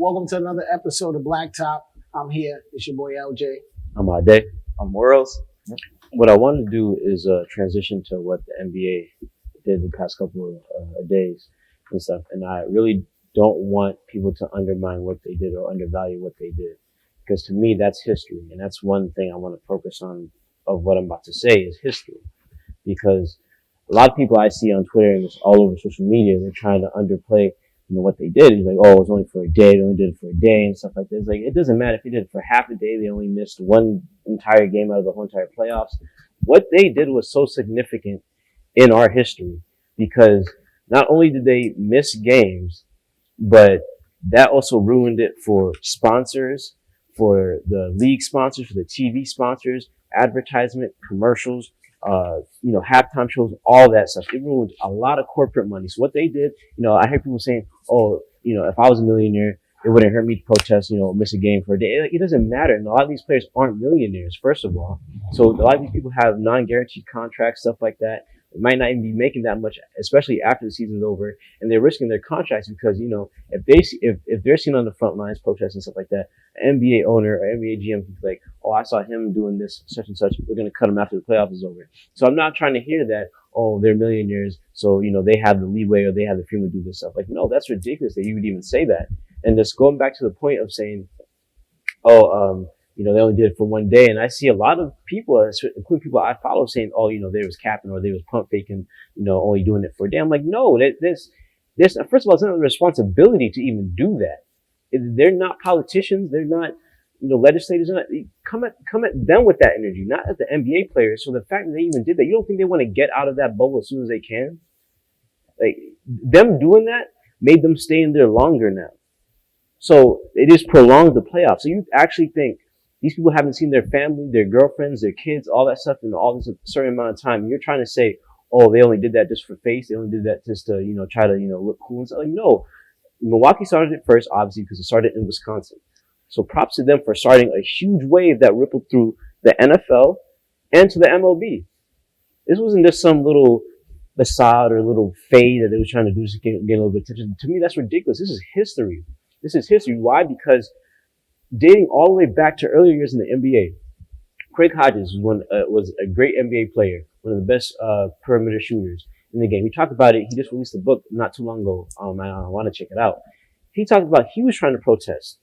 Welcome to another episode of Blacktop. I'm here. It's your boy LJ. I'm Ade. I'm Worlds. What I want to do is transition to what the NBA did the past couple of days and stuff. And I really don't want people to undermine what they did or undervalue what they did. Because to me, that's history. And that's one thing I want to focus on of what I'm about to say is history. Because a lot of people I see on Twitter and it's all over social media, they're trying to underplay what they did. It's like, oh, it was only for a day. They only did it for a day and stuff like that. It's like, it doesn't matter if they did it for half a day. They only missed one entire game out of the whole entire playoffs. What they did was so significant in our history because not only did they miss games, but that also ruined it for sponsors, for the league sponsors, for the TV sponsors, advertisement, commercials, halftime shows, all that stuff. It ruined a lot of corporate money. So what they did, I hear people saying, oh, if I was a millionaire, it wouldn't hurt me to protest, miss a game for a day. It doesn't matter. And a lot of these players aren't millionaires, first of all. So a lot of these people have non-guaranteed contracts, stuff like that. They might not even be making that much, especially after the season's over, and they're risking their contracts because, if they're seen on the front lines protesting stuff like that, an NBA owner or NBA GM can be like, oh, I saw him doing this, such and such. We're going to cut him after the playoffs is over. So I'm not trying to hear that, oh, they're millionaires, so, they have the leeway or they have the freedom to do this stuff. Like, no, that's ridiculous that you would even say that. And just going back to the point of saying, they only did it for one day. And I see a lot of people, including people I follow, saying, oh, they was capping or they was pump faking, only doing it for a day. I'm like, no, this, first of all, it's not a responsibility to even do that. They're not politicians. They're not, legislators. Come at them with that energy, not at the NBA players. So the fact that they even did that, you don't think they want to get out of that bubble as soon as they can? Like, them doing that made them stay in there longer now. So it just prolonged the playoffs. So you actually think these people haven't seen their family, their girlfriends, their kids, all that stuff in all this certain amount of time. You're trying to say, oh, they only did that just for face. They only did that just to, try to, look cool and stuff. Like, no. Milwaukee started it first, obviously, because it started in Wisconsin. So props to them for starting a huge wave that rippled through the NFL and to the MLB. This wasn't just some little facade or little fade that they were trying to do to get a little bit of attention. To me, that's ridiculous. This is history. This is history. Why? Because dating all the way back to earlier years in the NBA, Craig Hodges was a great NBA player, one of the best perimeter shooters in the game. He talked about it. He just released a book not too long ago. I want to check it out. He talked about he was trying to protest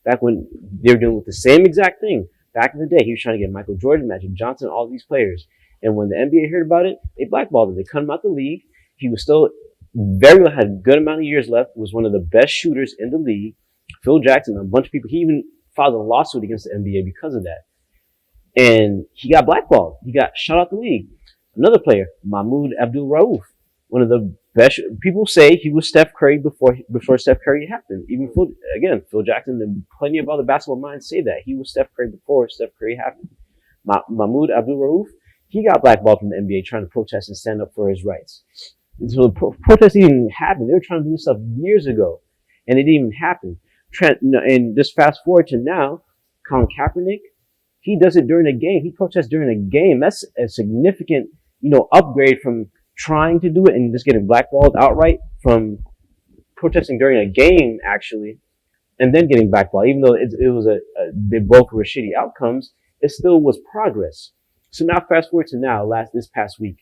back when they were doing with the same exact thing. Back in the day, he was trying to get Michael Jordan, Magic Johnson, all these players. And when the NBA heard about it, they blackballed him. They cut him out the league. He was still had a good amount of years left, was one of the best shooters in the league. Phil Jackson, a bunch of people, he even filed a lawsuit against the NBA because of that. And he got blackballed. He got shut out the league. Another player, Mahmoud Abdul-Rauf, one of the best. People say he was Steph Curry before Steph Curry happened. Even Phil Jackson and plenty of other basketball minds say that. He was Steph Curry before Steph Curry happened. Mahmoud Abdul-Rauf, he got blackballed from the NBA trying to protest and stand up for his rights. And so the protest didn't even happen. They were trying to do this stuff years ago, and it didn't even happen. And just fast forward to now, Colin Kaepernick, he does it during a game. He protests during a game. That's a significant, upgrade from trying to do it and just getting blackballed outright from protesting during a game, actually, and then getting blackballed. Even though they both were shitty outcomes, it still was progress. So now fast forward to this past week,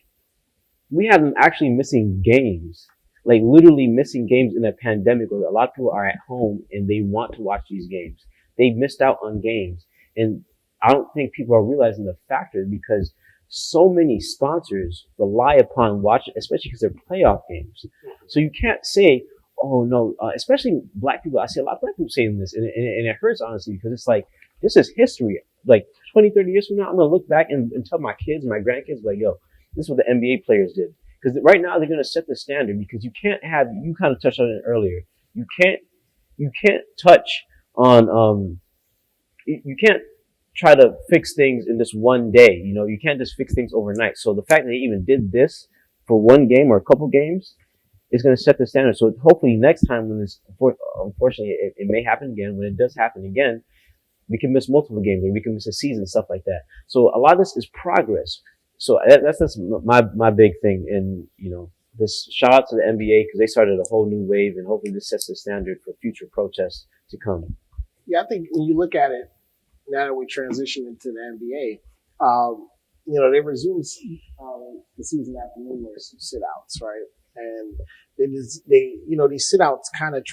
we have them actually missing games, like literally missing games in a pandemic where a lot of people are at home and they want to watch these games. They missed out on games. And I don't think people are realizing the factor because so many sponsors rely upon watching, especially because they're playoff games. So you can't say, oh no, especially black people. I see a lot of black people saying this and it hurts honestly because it's like, this is history. Like 20, 30 years from now, I'm going to look back and tell my kids, my grandkids, like, yo, this is what the NBA players did. Because right now they're going to set the standard because you kind of touched on it earlier. You can't touch on, you can't try to fix things in this one day. You can't just fix things overnight. So the fact that they even did this for one game or a couple games is going to set the standard. So hopefully next time when this, unfortunately, it may happen again. When it does happen again, we can miss multiple games or we can miss a season, stuff like that. So a lot of this is progress. So that's my big thing. And, this shout out to the NBA because they started a whole new wave and hopefully this sets the standard for future protests to come. Yeah, I think when you look at it, now that we transition into the NBA, they resumed the season after numerous sit-outs, right? And these sit-outs kind of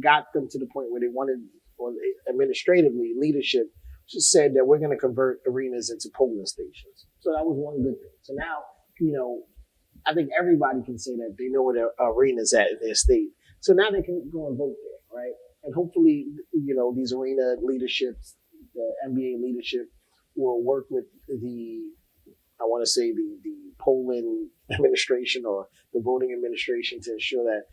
got them to the point where they wanted, or administratively, leadership just said that we're going to convert arenas into polling stations. So that was one good thing. So now, I think everybody can say that they know where their arena's at in their state. So now they can go and vote there, right? And hopefully, these arena leaderships, the NBA leadership, will work with the polling administration or the voting administration to ensure that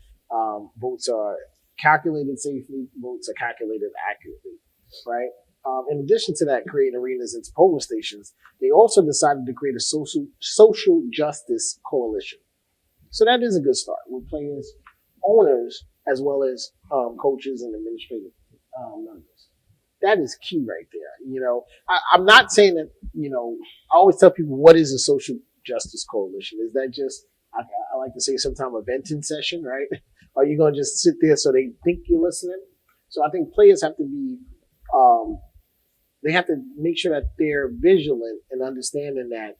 votes are calculated safely, votes are calculated accurately, right? In addition to that, creating arenas into polling stations, they also decided to create a social justice coalition. So that is a good start with players, owners, as well as coaches and administrative members. That is key right there. I'm not saying that, I always tell people, what is a social justice coalition? Is that just, I like to say sometimes a venting session, right? Are you going to just sit there so they think you're listening? So I think players have to be, they have to make sure that they're vigilant and understanding that,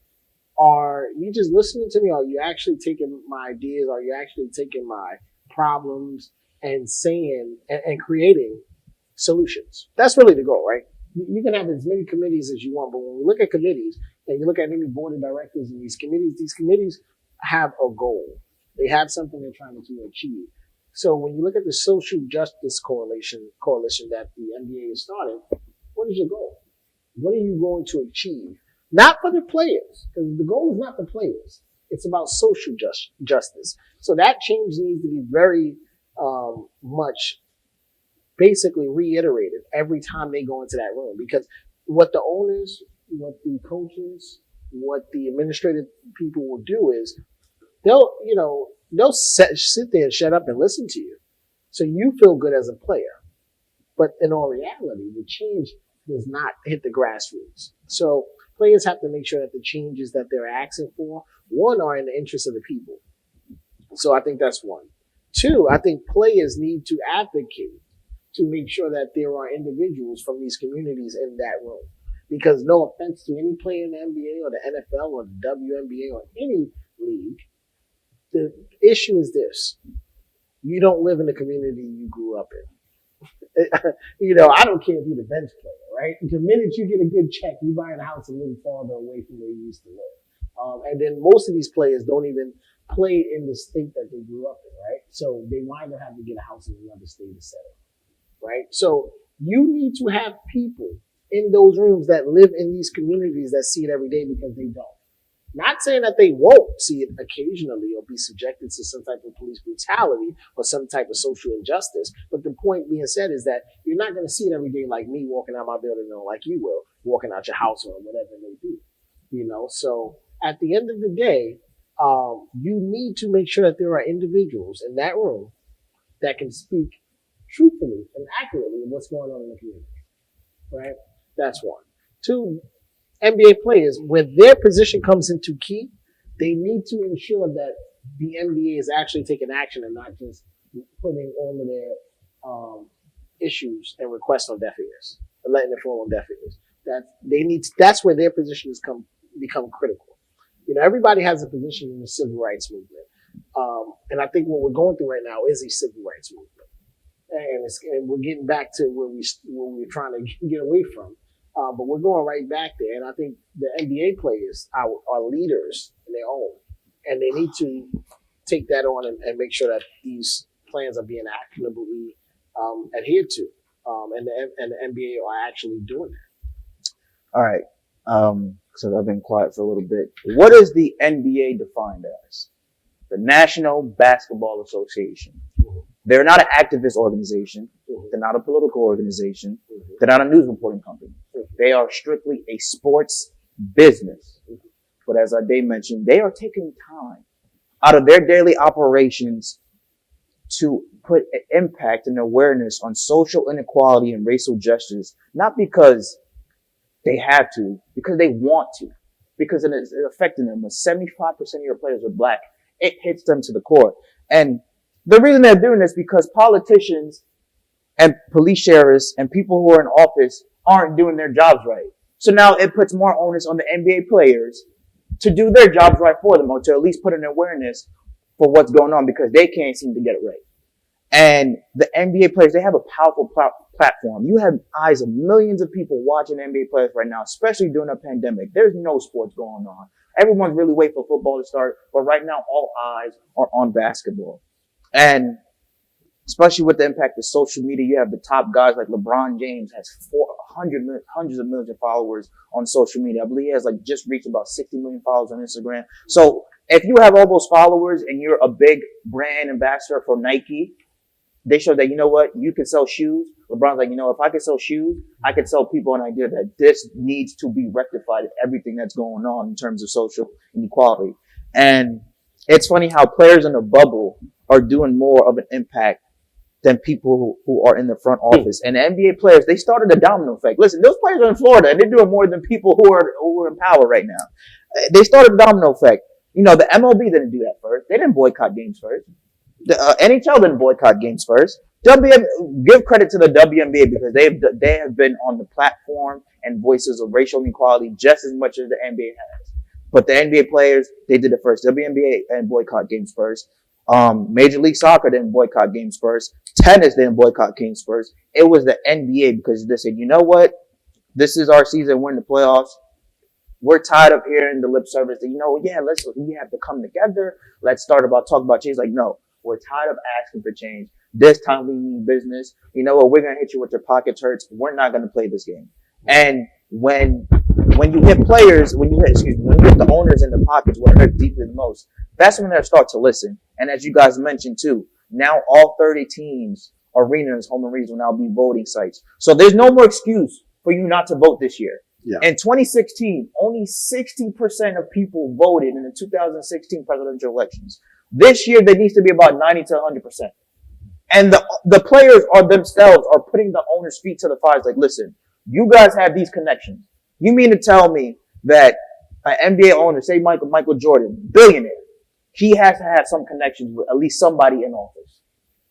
are you just listening to me? Or are you actually taking my ideas? Are you actually taking my problems and saying and creating solutions? That's really the goal, right? You can have as many committees as you want, but when we look at committees and you look at any board of directors in these committees have a goal. They have something they're trying to achieve. So when you look at the social justice coalition that the NBA is starting, what is your goal? What are you going to achieve? Not for the players, because the goal is not the players. It's about social justice. So that change needs to be very much basically reiterated every time they go into that room, because what the owners, what the coaches, what the administrative people will do is they'll sit there and shut up and listen to you. So you feel good as a player. But in all reality, the change does not hit the grassroots. So players have to make sure that the changes that they're asking for, one, are in the interest of the people. So I think that's one. Two, I think players need to advocate to make sure that there are individuals from these communities in that room. Because no offense to any player in the NBA or the NFL or the WNBA or any league, the issue is this. You don't live in the community you grew up in. I don't care if you're the bench player, right? The minute you get a good check, you buy a house a little farther away from where you used to live. And then most of these players don't even play in the state that they grew up in, right? So they wind up having to get a house in another state to settle, right? So you need to have people in those rooms that live in these communities that see it every day, because they don't. Not saying that they won't see it occasionally or be subjected to some type of police brutality or some type of social injustice. But the point being said is that you're not going to see it every day like me walking out my building, or like you will walking out your house or whatever it may be. So at the end of the day, you need to make sure that there are individuals in that room that can speak truthfully and accurately of what's going on in the community. Right? That's one. Two, NBA players, when their position comes into key, they need to ensure that the NBA is actually taking action and not just putting all of their issues and requests on deaf ears, and letting it fall on deaf ears. That's where their positions become critical. Everybody has a position in the civil rights movement, and I think what we're going through right now is a civil rights movement, and we're getting back to where we're trying to get away from. But we're going right back there. And I think the NBA players are leaders in their own. And they need to take that on and make sure that these plans are being actionably adhered to. And the NBA are actually doing that. All right. So I've been quiet for a little bit. What is the NBA defined as? The National Basketball Association. They're not an activist organization. They're not a political organization. They're not a news reporting company. They are strictly a sports business. But as Ade mentioned, they are taking time out of their daily operations to put an impact and awareness on social inequality and racial justice, not because they have to, because they want to, because it is affecting them. When 75% of your players are black, it hits them to the core. And the reason they're doing this is because politicians and police sheriffs and people who are in office aren't doing their jobs right. So now it puts more onus on the NBA players to do their jobs right for them, or to at least put an awareness for what's going on, because they can't seem to get it right. And the NBA players, they have a powerful platform. You have eyes of millions of people watching NBA players right now, especially during a pandemic. There's no sports going on. Everyone's really waiting for football to start, but right now all eyes are on basketball. And especially with the impact of social media, you have the top guys like LeBron James has hundreds of millions of followers on social media. I believe he has like just reached about 60 million followers on Instagram. So if you have all those followers and you're a big brand ambassador for Nike, they show that, you know what, you can sell shoes. LeBron's like, you know, if I can sell shoes, I can sell people an idea that this needs to be rectified, everything that's going on in terms of social inequality. And it's funny how players in the bubble are doing more of an impact than people who are in the front office. And the NBA players, they started a domino effect. Listen, those players are in Florida and they're doing more than people who are in power right now. They started a domino effect. You know, the MLB didn't do that first. They didn't boycott games first. The NHL didn't boycott games first. Give credit to the WNBA because they have been on the platform and voices of racial inequality just as much as the NBA has. But the NBA players, they did it first. WNBA and boycott games first. Major League Soccer didn't boycott games first. Tennis didn't boycott games first. It was the NBA because they said, you know what? This is our season. We're in the playoffs. We're tired of hearing the lip service that, you know, yeah, we have to come together. Let's talk about change. Like, no, we're tired of asking for change. This time we mean business. You know what? We're going to hit you with your pockets hurts. We're not going to play this game. And when you hit players, when you hit the owners in the pockets where it hurts deeply the most, that's when they start to listen. And as you guys mentioned too, now all 30 teams, arenas, home arenas will now be voting sites. So there's no more excuse for you not to vote this year. Yeah. In 2016, only 60% of people voted in the 2016 presidential elections. This year, there needs to be about 90 to 100%. And the players are themselves are putting the owner's feet to the fire. Like, listen, you guys have these connections. You mean to tell me that an NBA owner, say Michael Jordan, billionaire, he has to have some connections with at least somebody in office.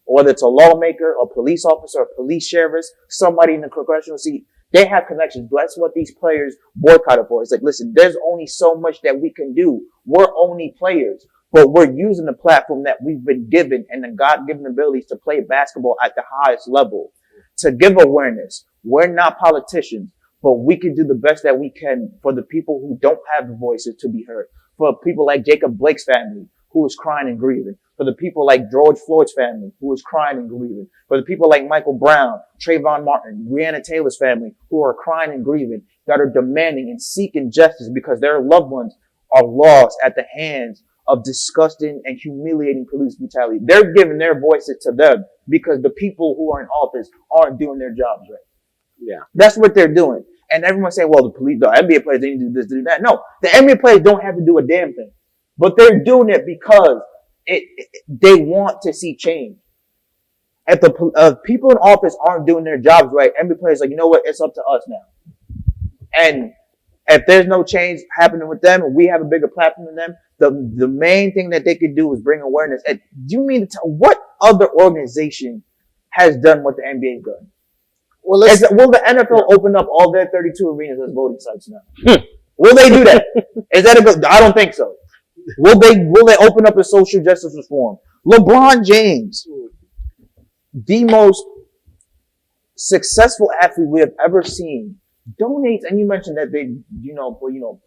Whether it's a lawmaker, a police officer, a police sheriff, somebody in the congressional seat, they have connections. That's what these players boycotted for. It's like, listen, there's only so much that we can do. We're only players, but we're using the platform that we've been given and the God-given abilities to play basketball at the highest level to give awareness. We're not politicians, but we can do the best that we can for the people who don't have the voices to be heard. For people like Jacob Blake's family, who is crying and grieving. For the people like George Floyd's family, who is crying and grieving. For the people like Michael Brown, Trayvon Martin, Breonna Taylor's family, who are crying and grieving, that are demanding and seeking justice because their loved ones are lost at the hands of disgusting and humiliating police brutality. They're giving their voices to them because the people who are in office aren't doing their jobs right. Yeah. That's what they're doing. And everyone's saying, well, the NBA players, they need to do this, do that. No, the NBA players don't have to do a damn thing. But they're doing it because they want to see change. If the people in office aren't doing their jobs right, NBA players are like, you know what, it's up to us now. And if there's no change happening with them and we have a bigger platform than them, the main thing that they could do is bring awareness. And do you mean to tell what other organization has done what the NBA has done? Well, will the NFL open up all their 32 arenas as voting sites now? Will they do that? Is that a good? I don't think so. Will they open up a social justice reform? LeBron James, the most successful athlete we have ever seen, donates, and you mentioned that they,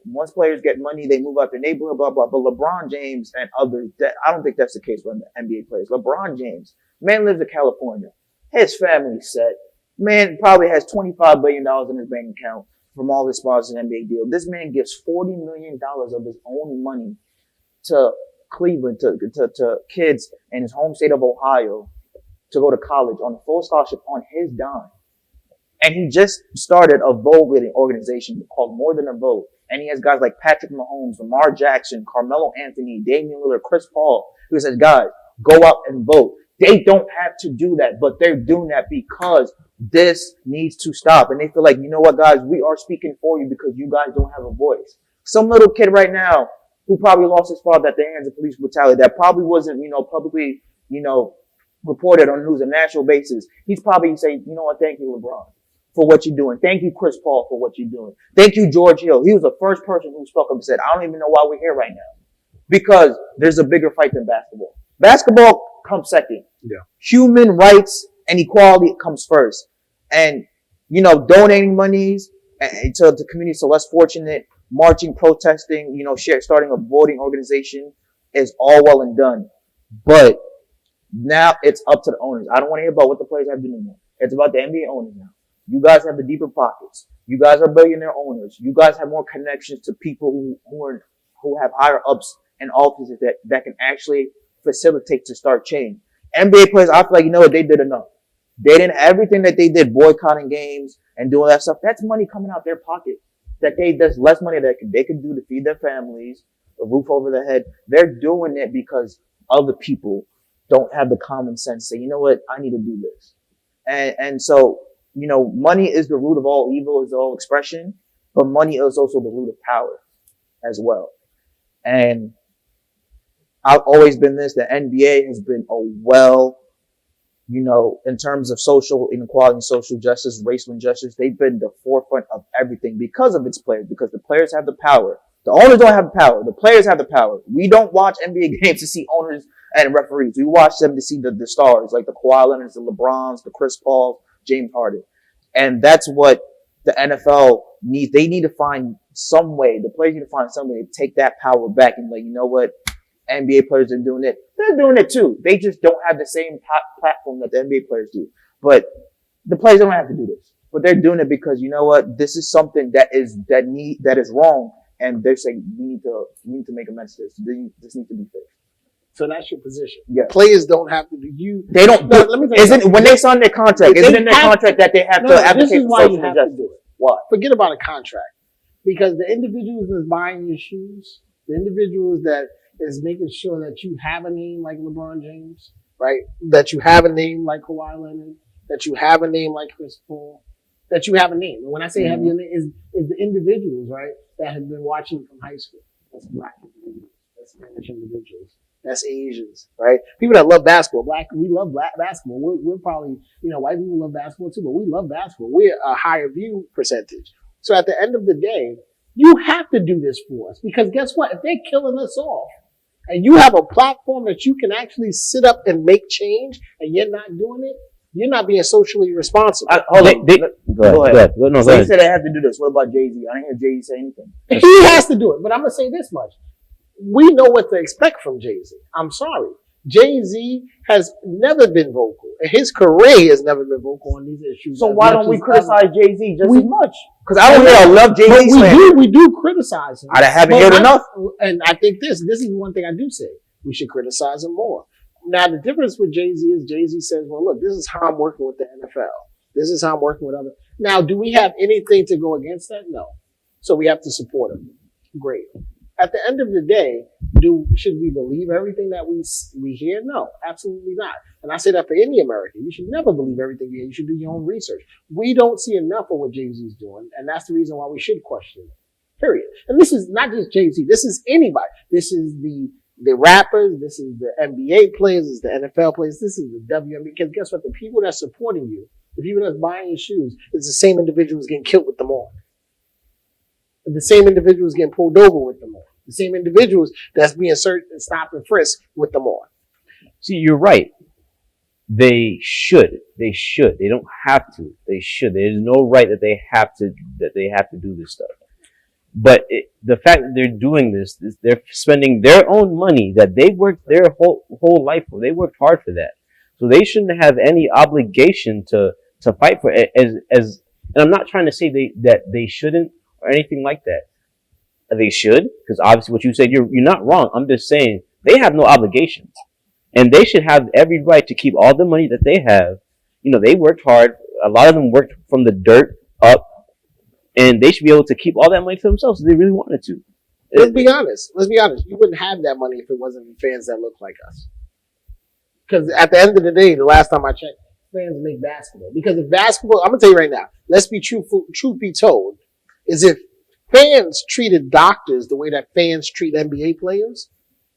once players get money, they move out their neighborhood, blah, blah, but LeBron James and others, I don't think that's the case with NBA players. LeBron James, man lives in California. His family's set. Man probably has $25 billion in his bank account from all his sponsors and NBA deal. This man gives $40 million of his own money to Cleveland, to kids in his home state of Ohio to go to college on a full scholarship on his dime. And he just started a vote-leading organization called More Than a Vote. And he has guys like Patrick Mahomes, Lamar Jackson, Carmelo Anthony, Damian Lillard, Chris Paul, who says, guys, go out and vote. They don't have to do that, but they're doing that because this needs to stop. And they feel like, you know what, guys, we are speaking for you because you guys don't have a voice. Some little kid right now who probably lost his father at the hands of police brutality, that probably wasn't, publicly, reported on news on a national basis, he's probably say, you know what, thank you, LeBron, for what you're doing. Thank you, Chris Paul, for what you're doing. Thank you, George Hill. He was the first person who spoke up and said, I don't even know why we're here right now. Because there's a bigger fight than basketball. Basketball comes second. Yeah. Human rights and equality comes first. And, you know, donating monies to the community so less fortunate, marching, protesting, you know, starting a voting organization is all well and done. But now it's up to the owners. I don't want to hear about what the players have to do anymore. It's about the NBA owners now. You guys have the deeper pockets. You guys are billionaire owners. You guys have more connections to people who have higher ups and offices that can actually facilitate to start change. NBA players, I feel like, you know what, they did enough. They did everything that they did, boycotting games and doing that stuff. That's money coming out their pocket. There's less money that they could do to feed their families, a roof over their head. They're doing it because other people don't have the common sense to say, you know what, I need to do this. And so, you know, money is the root of all evil, is all expression, but money is also the root of power as well. And I've always been this, the NBA has been you know, in terms of social inequality and social justice, racial injustice, they've been the forefront of everything because of its players, because the players have the power. The owners don't have the power. The players have the power. We don't watch NBA games to see owners and referees. We watch them to see the stars, like the Kawhi Leonards, the LeBrons, the Chris Pauls, James Harden. And that's what the NFL needs. They need to find some way, the players need to find some way to take that power back and like, you know what? NBA players are doing it. They're doing it too. They just don't have the same platform that the NBA players do. But the players don't have to do this. But they're doing it because, you know what? This is something that is wrong. And they're saying, we need to make amends to this. This needs to be fixed. So that's your position. Yeah. Players don't have to do you. They don't. No, let me tell you something. When they sign their contract, isn't it in their contract that they have to advocate this is for why you social have to justice? do it. Why? Forget about a contract. Because the individuals that's buying your shoes, the individuals that is making sure that you have a name like LeBron James, right? That you have a name like Kawhi Leonard, that you have a name like Chris Paul, that you have a name. And when I say have your name, is the individuals, right, that have been watching from high school. That's black individuals. That's Spanish individuals. That's Asians, right? People that love basketball. We love basketball. We're probably, you know, white people love basketball too, but we love basketball. We're a higher view percentage. So at the end of the day, you have to do this for us because guess what? If they're killing us off and you have a platform that you can actually sit up and make change and you're not doing it, you're not being socially responsible. Hold on. Go ahead. No, so you said they have to do this. What about Jay-Z? I didn't hear Jay-Z say anything. He has to do it, but I'm going to say this much. We know what to expect from Jay-Z. I'm sorry. Jay-Z has never been vocal. His career has never been vocal on these issues. So why don't we criticize Jay-Z just as much? Because I don't hear I love Jay-Z slander. We do criticize him. I haven't heard enough. And I think this is one thing I do say. We should criticize him more. Now, the difference with Jay-Z is Jay-Z says, well, look, this is how I'm working with the NFL. This is how I'm working with other. Now, do we have anything to go against that? No. So we have to support him. Great. At the end of the day, should we believe everything that we hear? No, absolutely not. And I say that for any American. You should never believe everything you hear. You should do your own research. We don't see enough of what Jay-Z's doing, and that's the reason why we should question it. Period. And this is not just Jay-Z. This is anybody. This is the rappers. This is the NBA players. This is the NFL players. This is the WNBA. Because guess what? The people that's supporting you, the people that's buying your shoes, is the same individuals getting killed with them on. The same individuals getting pulled over with them on. The same individuals that's being searched and stopped and frisked with them on. See, you're right. They should. They don't have to. They should. There's no right that they have to do this stuff. But the fact that they're doing this, they're spending their own money that they worked their whole life for. They worked hard for that. So they shouldn't have any obligation to fight for it. And I'm not trying to say that they shouldn't or anything like that. They should, because obviously what you said, you're not wrong. I'm just saying they have no obligations. And they should have every right to keep all the money that they have. You know, they worked hard. A lot of them worked from the dirt up. And they should be able to keep all that money for themselves if they really wanted to. Let's be honest. You wouldn't have that money if it wasn't fans that look like us. Because at the end of the day, the last time I checked, fans make basketball. Because if basketball, I'm going to tell you right now, let's be truthful, truth be told, is if fans treated doctors the way that fans treat NBA players,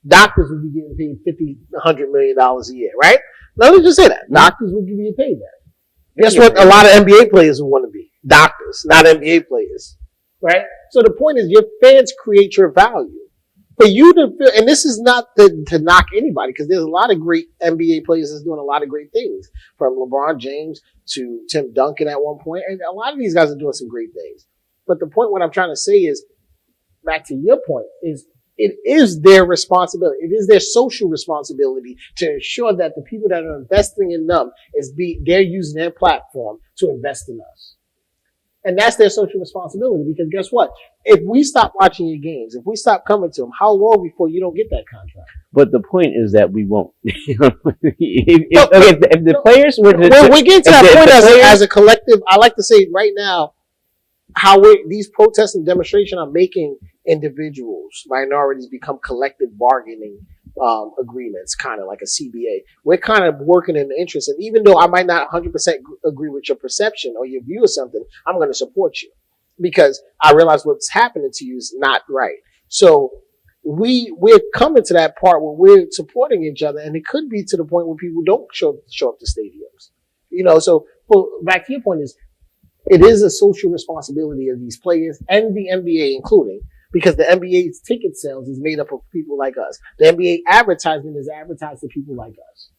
doctors would be getting paid $50, $100 million a year, right? Let me just say that. Doctors would be paid that. Guess what? A lot of NBA players would want to be doctors, not NBA players, right? So the point is, your fans create your value. For you to feel, and this is not to knock anybody, because there's a lot of great NBA players that's doing a lot of great things, from LeBron James to Tim Duncan at one point, and a lot of these guys are doing some great things. But the point, what I'm trying to say is, back to your point, is it is their responsibility. It is their social responsibility to ensure that the people that are investing in them they're using their platform to invest in us. And that's their social responsibility, because guess what? If we stop watching your games, if we stop coming to them, how long before you don't get that contract? But the point is that we won't. if the players were to... we get to that point as a collective, I like to say right now, how these protests and demonstrations are making individuals, minorities, become collective bargaining agreements, kind of like a CBA. We're kind of working in the interest, and even though I might not 100% agree with your perception or your view of something, I'm going to support you because I realize what's happening to you is not right. So we're coming to that part where we're supporting each other, and it could be to the point where people don't show up to stadiums. So back to your point is, it is a social responsibility of these players and the NBA including, because the NBA's ticket sales is made up of people like us. The NBA advertisement is advertised to people like us.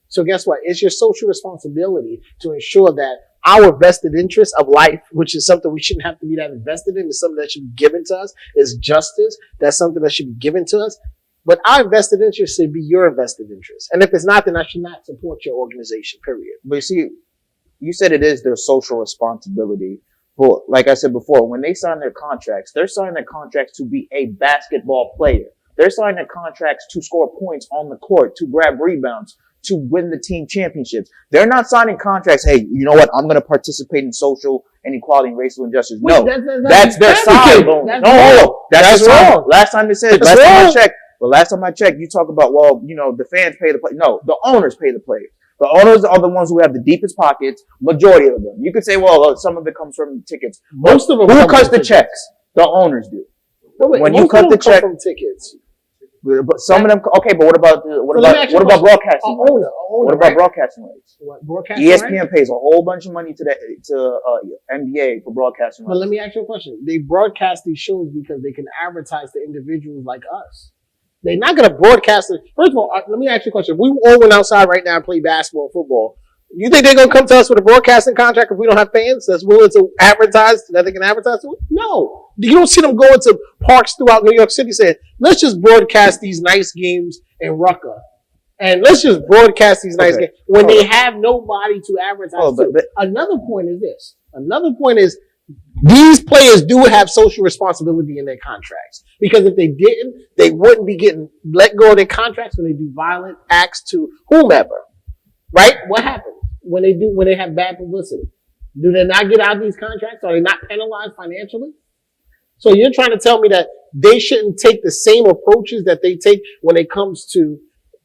So guess what? It's your social responsibility to ensure that our vested interest of life, which is something we shouldn't have to be that invested in, is something that should be given to us, is justice. That's something that should be given to us. But our vested interest should be your vested interest. And if it's not, then I should not support your organization, period. But you see, you said it is their social responsibility. But like I said before, when they sign their contracts, they're signing their contracts to be a basketball player. They're signing their contracts to score points on the court, to grab rebounds, to win the team championships. They're not signing contracts, hey, you know what, I'm going to participate in social inequality and racial injustice. No, that's their side. No, that's wrong. Last time I checked, you talk about, well, the fans pay the play. No, the owners pay the players. The owners are the ones who have the deepest pockets, majority of them. You could say, well, some of it comes from tickets. Most of them. Who cuts the checks? The owners do. When you cut the check from tickets. But some of them, okay, but what about broadcasting? What about broadcasting rights? ESPN pays a whole bunch of money to NBA for broadcasting rights. But let me ask you a question. They broadcast these shows because they can advertise to individuals like us. They're not going to broadcast it. First of all, let me ask you a question. If we all went outside right now and play basketball and football, you think they're going to come to us with a broadcasting contract if we don't have fans that's willing to advertise, that they can advertise to? No. You don't see them going to parks throughout New York City saying, let's just broadcast these nice games in Rucker. And let's just broadcast these nice games when they have nobody to advertise to. Another point is this. These players do have social responsibility in their contracts, because if they didn't, they wouldn't be getting let go of their contracts when they do violent acts to whomever. Right? What happens when they have bad publicity? Do they not get out of these contracts? Are they not penalized financially? So you're trying to tell me that they shouldn't take the same approaches that they take when it comes to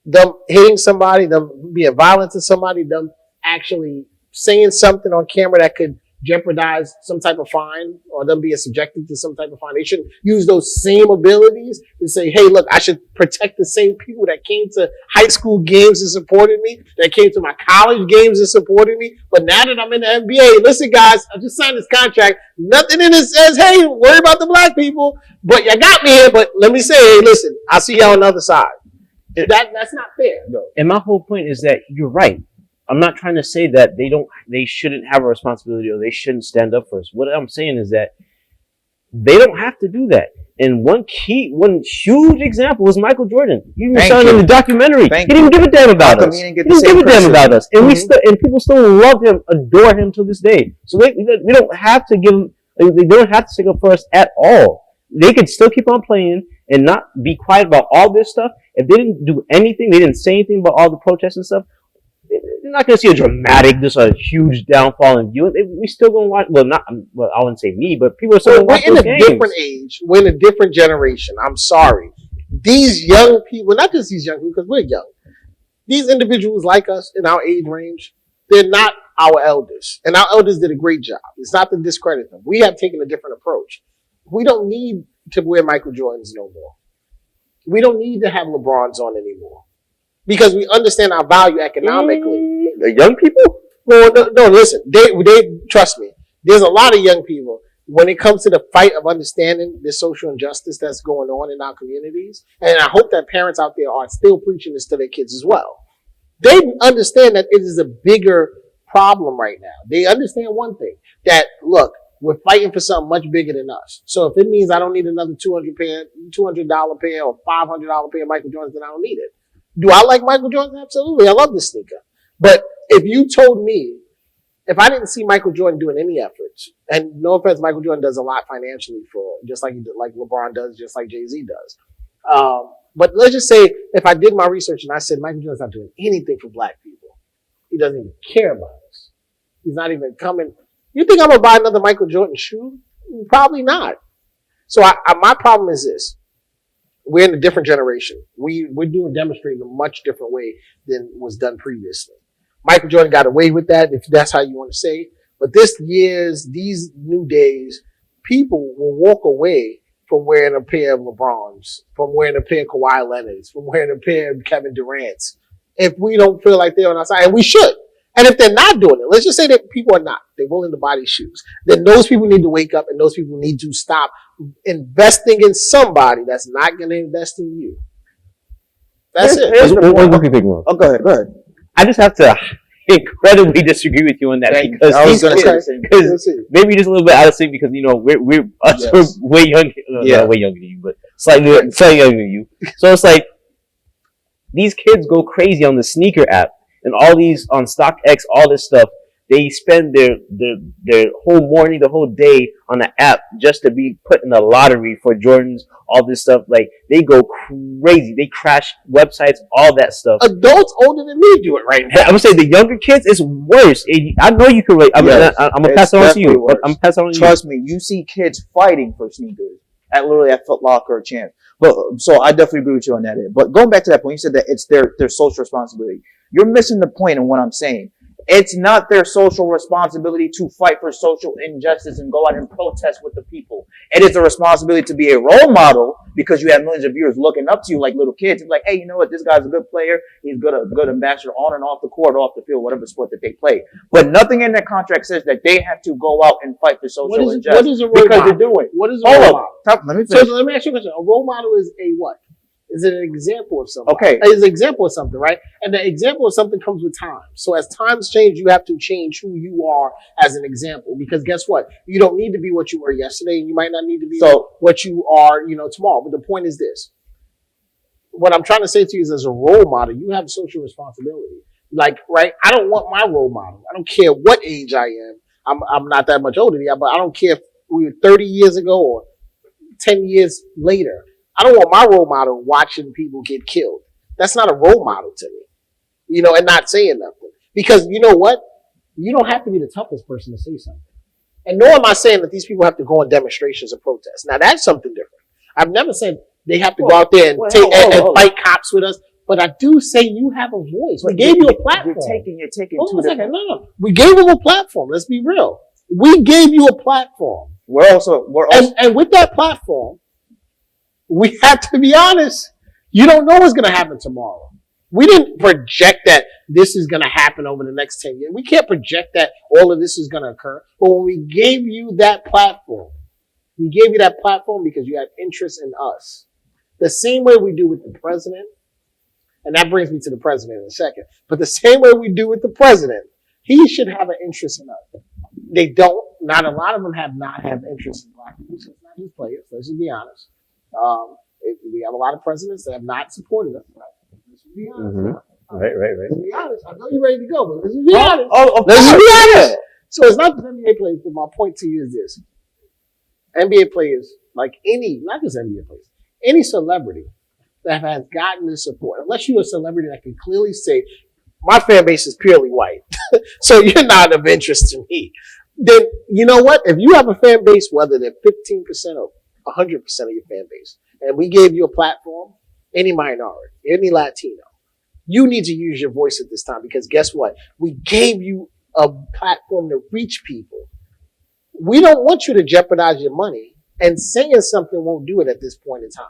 them hitting somebody, them being violent to somebody, them actually saying something on camera that could jeopardize some type of fine, or them being subjected to some type of fine. They shouldn't use those same abilities to say, hey, look, I should protect the same people that came to high school games and supported me, that came to my college games and supported me. But now that I'm in the NBA, listen, guys, I just signed this contract. Nothing in it says, hey, worry about the black people, but you got me here. But let me say, hey, listen, I'll see y'all on the other side. That's not fair. No. And my whole point is that you're right. I'm not trying to say that they shouldn't have a responsibility or they shouldn't stand up for us. What I'm saying is that they don't have to do that. And one huge example is Michael Jordan. You even saw it in the documentary. He didn't give a damn about us. He didn't give a damn about us. And and people still love him, adore him to this day. So we don't have to they don't have to stick up for us at all. They could still keep on playing and not be quiet about all this stuff. If they didn't do anything, they didn't say anything about all the protests and stuff, you're not going to see a huge downfall in viewing. We still going to watch. I wouldn't say me, but people are still going to watch those games. We're in a different age. We're in a different generation. I'm sorry. These young people, not just these young people, because we're young. These individuals like us in our age range, they're not our elders. And our elders did a great job. It's not to discredit them. We have taken a different approach. We don't need to wear Michael Jordans no more. We don't need to have LeBrons on anymore because we understand our value economically. The young people? No, listen. They trust me. There's a lot of young people when it comes to the fight of understanding the social injustice that's going on in our communities. And I hope that parents out there are still preaching this to their kids as well. They understand that it is a bigger problem right now. They understand one thing, that look, we're fighting for something much bigger than us. So if it means I don't need another $200 pair or $500 pair of Michael Jordans, then I don't need it. Do I like Michael Jordan? Absolutely. I love this sneaker. But if you told me, if I didn't see Michael Jordan doing any efforts, and no offense, Michael Jordan does a lot financially for, just like like LeBron does, just like Jay-Z does. But let's just say if I did my research and I said Michael Jordan's not doing anything for black people, he doesn't even care about us. He's not even coming. You think I'm gonna buy another Michael Jordan shoe? Probably not. So my problem is this: we're in a different generation. We're demonstrating a much different way than was done previously. Michael Jordan got away with that, if that's how you want to say. But these new days, people will walk away from wearing a pair of LeBrons, from wearing a pair of Kawhi Leonards, from wearing a pair of Kevin Durant's, if we don't feel like they're on our side. And we should. And if they're not doing it, let's just say that people are not, they're willing to buy these shoes, then those people need to wake up and those people need to stop investing in somebody that's not going to invest in you. That's it. Oh, go ahead. I just have to incredibly disagree with you on that because I was going to say maybe just a little bit out of sync because we're way younger, way younger than you, but slightly younger than you. So it's like these kids go crazy on the sneaker app and all these on StockX, all this stuff. They spend their whole morning, the whole day on the app just to be put in the lottery for Jordans, all this stuff. Like, they go crazy. They crash websites, all that stuff. Adults older than me do it right now. I'm gonna say the younger kids, it's worse. I know you can relate. I'm gonna pass it on to you. I'm pass it on to you. Trust me, you see kids fighting for sneakers at Foot Locker or Champs. But so I definitely agree with you on that end. But going back to that point, you said that it's their social responsibility. You're missing the point in what I'm saying. It's not their social responsibility to fight for social injustice and go out and protest with the people. It is a responsibility to be a role model because you have millions of viewers looking up to you like little kids. It's like, hey, you know what? This guy's a good player. He's a good ambassador on and off the court, off the field, whatever sport that they play. But nothing in their contract says that they have to go out and fight for social injustice. What is a role model? They're doing. What is a role model? Let me finish. So let me ask you a question. A role model is a what? Is it an example of something? Okay. It's an example of something, right? And the example of something comes with time. So as times change, you have to change who you are as an example. Because guess what? You don't need to be what you were yesterday, and you might not need to be what you are, tomorrow. But the point is this. What I'm trying to say to you is, as a role model, you have social responsibility. Like, right? I don't want my role model. I don't care what age I am. I'm not that much older than you, but I don't care if we were 30 years ago or 10 years later. I don't want my role model watching people get killed. That's not a role model to me, and not saying nothing. Because you know what? You don't have to be the toughest person to say something. And nor am I saying that these people have to go on demonstrations or protests. Now that's something different. I've never said they have to go out there and fight cops with us. But I do say you have a voice. We gave you a platform. You're taking Hold on a second. No. We gave them a platform. Let's be real. We gave you a platform. We're also and with that platform, we have to be honest. You don't know what's going to happen tomorrow. We didn't project that this is going to happen over the next 10 years. We can't project that all of this is going to occur. But when we gave you that platform, because you had interest in us. The same way we do with the president, and that brings me to the president in a second, but the same way we do with the president, he should have an interest in us. They don't. Not a lot of them have interest in black people. So it's not his players. Let's just be honest. We have a lot of presidents that have not supported us. Let's be honest. Mm-hmm. Right. Let's be honest. I know you're ready to go, but let's be honest. Let's be honest. So it's not just NBA players, but my point to you is this. NBA players, not just NBA players, any celebrity that has gotten the support, unless you're a celebrity that can clearly say, my fan base is purely white, so you're not of interest to me, then you know what? If you have a fan base, whether they're 15% or 100% of your fan base, and we gave you a platform, any minority, any Latino, you need to use your voice at this time, because guess what? We gave you a platform to reach people. We don't want you to jeopardize your money, and saying something won't do it at this point in time.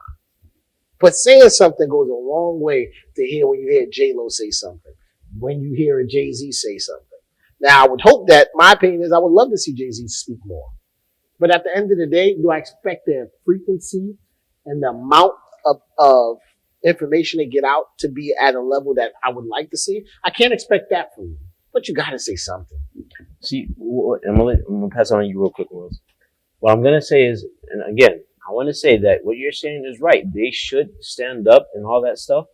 But saying something goes a long way to hear when you hear J-Lo say something, when you hear a Jay-Z say something. Now, I would hope that, my opinion is I would love to see Jay-Z speak more. But at the end of the day, do I expect their frequency and the amount of information they get out to be at a level that I would like to see? I can't expect that from you. But you got to say something. See, I'm gonna pass on you real quick, Wills. What I'm gonna say is, and again, I want to say that what you're saying is right. They should stand up and all that stuff,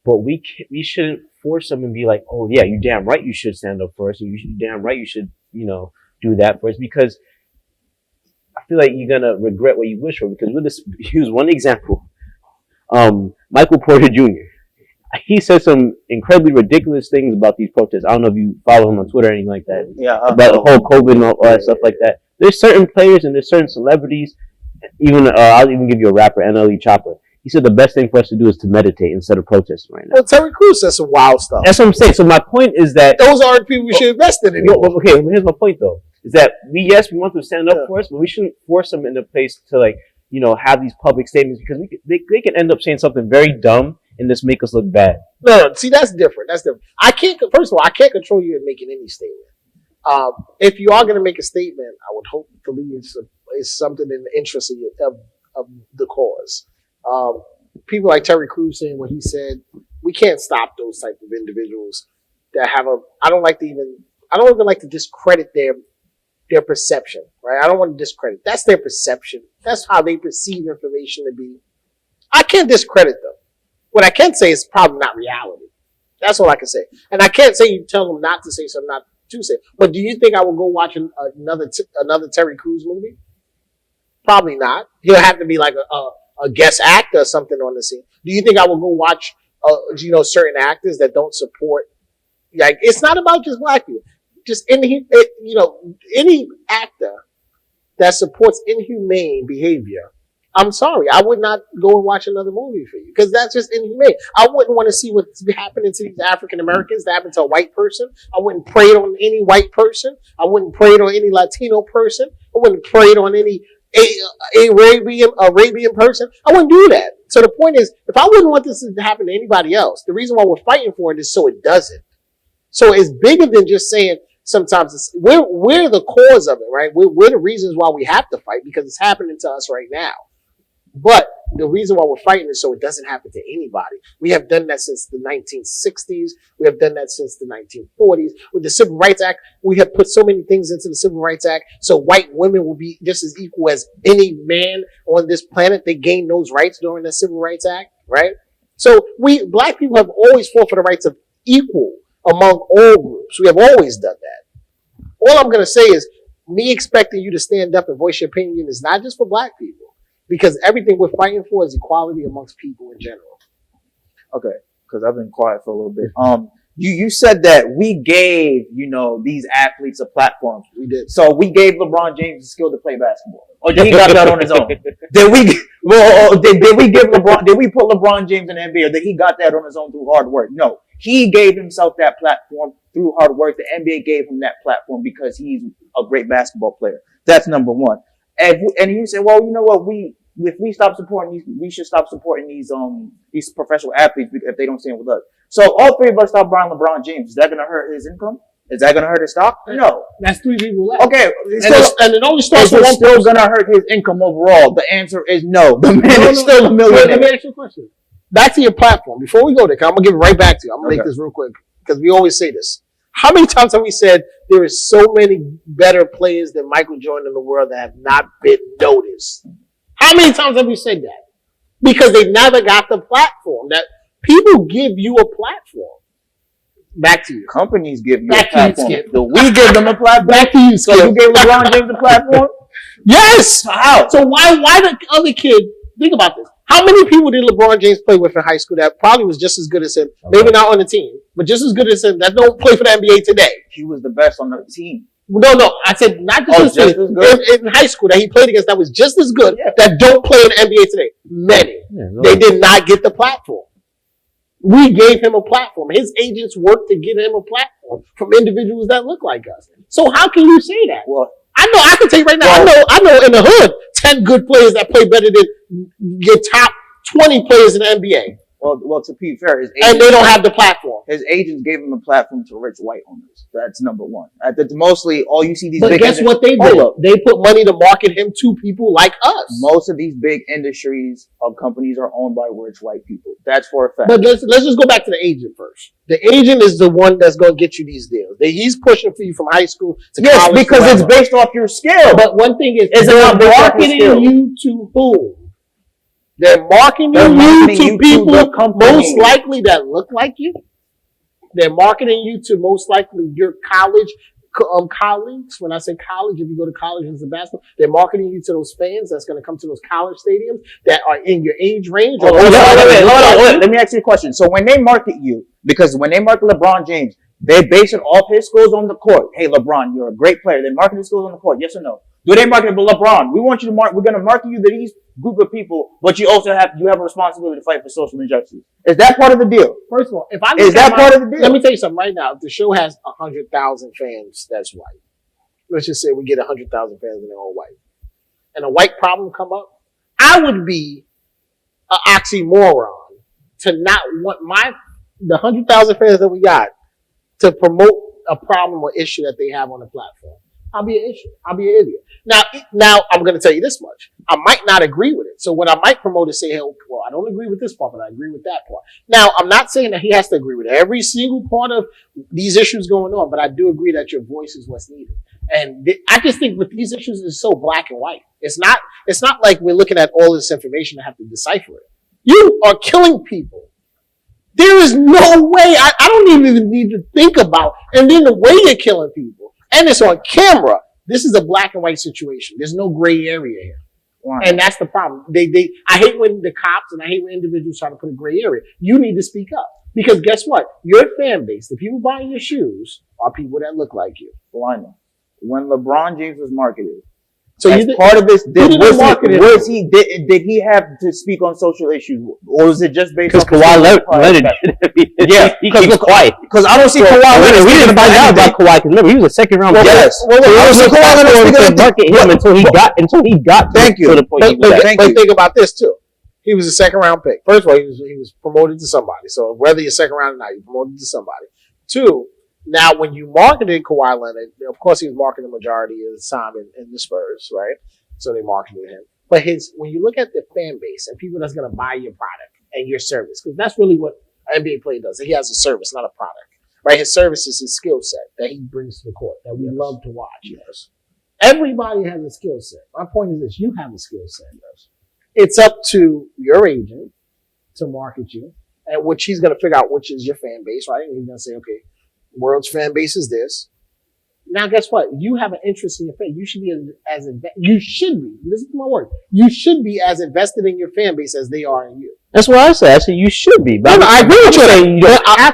but we shouldn't force them and be like, oh yeah, you damn right you should stand up first, and you damn right you should do that first, because I feel like you're gonna regret what you wish for. Because we'll just use one example. Michael Porter Jr. He said some incredibly ridiculous things about these protests. I don't know if you follow him on Twitter or anything like that. Yeah. About the whole COVID and all that stuff like that. There's certain players and there's certain celebrities. Even I'll even give you a rapper, NLE Chopper. He said the best thing for us to do is to meditate instead of protesting right now. Well, Terry Crews says some wild stuff. That's what I'm saying. So my point is that those aren't people we should invest in anymore. Well, okay, here's my point though. Is that we want them to stand up for us, but we shouldn't force them into a place to have these public statements, because they can end up saying something very dumb and just make us look bad. No, see, that's different. That's different. First of all, I can't control you in making any statement. If you are going to make a statement, I would hope to leave is something in the interest of the cause. People like Terry Crews saying what he said, we can't stop those type of individuals that have I don't even like to discredit their perception, right? I don't want to discredit. That's their perception. That's how they perceive information to be. I can't discredit them. What I can say is probably not reality. That's all I can say. And I can't say you tell them not to say something, not to say. But do you think I will go watch another Terry Crews movie? Probably not. He'll have to be like a guest actor or something on the scene. Do you think I will go watch certain actors that don't support? Like, it's not about just black people. Just any actor that supports inhumane behavior, I'm sorry, I would not go and watch another movie for you, because that's just inhumane. I wouldn't want to see what's happening to these African Americans that happened to a white person. I wouldn't pray it on any white person. I wouldn't pray it on any Latino person. I wouldn't pray it on any Arabian person. I wouldn't do that. So the point is, if I wouldn't want this to happen to anybody else, the reason why we're fighting for it is so it doesn't. So it's bigger than just saying. Sometimes we're the cause of it, right? We're the reasons why we have to fight, because it's happening to us right now. But the reason why we're fighting is so it doesn't happen to anybody. We have done that since the 1960s. We have done that since the 1940s. With the Civil Rights Act, we have put so many things into the Civil Rights Act so white women will be just as equal as any man on this planet. They gained those rights during the Civil Rights Act, right? So black people have always fought for the rights of equal among all groups. We have always done that. All I'm going to say is, me expecting you to stand up and voice your opinion is not just for black people, because everything we're fighting for is equality amongst people in general. Okay, because I've been quiet for a little bit. You said that we gave these athletes a platform. We did. So we gave LeBron James the skill to play basketball, or did he got that on his own? Did we put LeBron James in the NBA, or did he got that on his own through hard work? No. He gave himself that platform through hard work. The NBA gave him that platform because he's a great basketball player. That's number one. And you say, well, you know what? If we stop supporting these, we should stop supporting these professional athletes if they don't stand with us. So all three of us stop buying LeBron James. Is that going to hurt his income? Is that going to hurt his stock? No. That's three people left. Okay. And it only starts with one. Still going to hurt his income overall. The answer is no. The man is still a millionaire. Let me ask you a question. Back to your platform. Before we go there, I'm going to give it right back to you. I'm going to make this real quick, because we always say this. How many times have we said there is so many better players than Michael Jordan in the world that have not been noticed? How many times have we said that? Because they never got the platform. That people give you a platform. Back to you. Companies give you back a platform. To you, Skip. Do we give them a platform? Back to you, Skip. So you gave LeBron James a platform? Yes. How? So why the other kid? Think about this. How many people did LeBron James play with in high school that probably was just as good as him? Okay. Maybe not on the team, but just as good as him that don't play for the NBA today. He was the best on the team. No. I said not just as good. In high school that he played against that was just as good that don't play in the NBA today. Many. They did not get the platform. We gave him a platform. His agents worked to get him a platform from individuals that look like us. So how can you say that? Well, I can tell you right now, I know in the hood, 10 good players that play better than your top 20 players in the NBA, Well, to be fair, and they don't have the platform. his agents gave him a platform to rich white owners. That's number one. Mostly, all you see these But big guess what they Hold did? up. They put money to market him to people like us. Most of these big industries of companies are owned by rich white people. That's for a fact. But let's just go back to the agent first. The agent is the one that's going to get you these deals. He's pushing for you from high school to yes, college. because it's based off your skill. But one thing is, It's they're about based off your skill. marketing you to whom? They're marketing They're marketing you you to to people the company. most likely that look like you. They're marketing you to most likely your college colleagues. When I say college, if you go to college as a basketball, they're marketing you to those fans that's going to come to those college stadiums that are in your age range. Hold on. Let me ask you a question. So when they market you, because when they market LeBron James, they base it off his skills on the court. Hey, LeBron, you're a great player. They market his skills on the court. Yes or no? Do they market it? But LeBron, we want you to we're going to market you to these group of people, but you also have a responsibility to fight for social injustice. Is that part of the deal? First of all, if I Is that part of the deal? Let me tell you something right now. If the show has 100,000 fans, that's white. Let's just say we get 100,000 fans and they're all white, and a white problem come up, I would be an oxymoron to not want the 100,000 fans that we got to promote a problem or issue that they have on the platform. I'll be an issue. I'll be an idiot. Now I'm going to tell you this much. I might not agree with it. So what I might promote is say, hey, well, I don't agree with this part, but I agree with that part. Now, I'm not saying that he has to agree with every single part of these issues going on, but I do agree that your voice is what's needed. And I just think with these issues, it's so black and white. It's not like we're looking at all this information and have to decipher it. You are killing people. There is no way. I don't even need to think about. And then the way you're killing people, and it's on camera. This is a black and white situation. There's no gray area here. Wow. And that's the problem. I hate when the cops and I hate when individuals try to put a gray area. You need to speak up. Because guess what? Your fan base, the people buying your shoes, are people that look like you. Well, I know. When LeBron James was marketed, so as part of this, did he have to speak on social issues, or was it just based on Kawhi Leonard? Yeah, he was quiet. Because I don't see Kawhi Leonard. We didn't find out about Kawhi because remember he was a second round pick. Yes. I don't see Kawhi Leonard market him until he got. Thank you. To the point but think about this too. He was a second round pick. First of all, he was promoted to somebody. So whether you're second round or not, you're promoted to somebody. Two. Now, when you marketed Kawhi Leonard, of course, he was marketing the majority of the time in the Spurs, right? So they marketed him. But when you look at the fan base and people that's going to buy your product and your service, because that's really what an NBA player does. He has a service, not a product, right? His service is his skill set that he brings to the court that we love to watch. Yes. Everybody has a skill set. My point is this: you have a skill set. Yes. It's up to your agent to market you, and which he's going to figure out which is your fan base, right? And he's going to say, okay, world's fan base is this. Now, guess what? You have an interest in your fan. You should be listen to my word. You should be as invested in your fan base as they are in you. That's what I said. I said you should be. But I agree with you.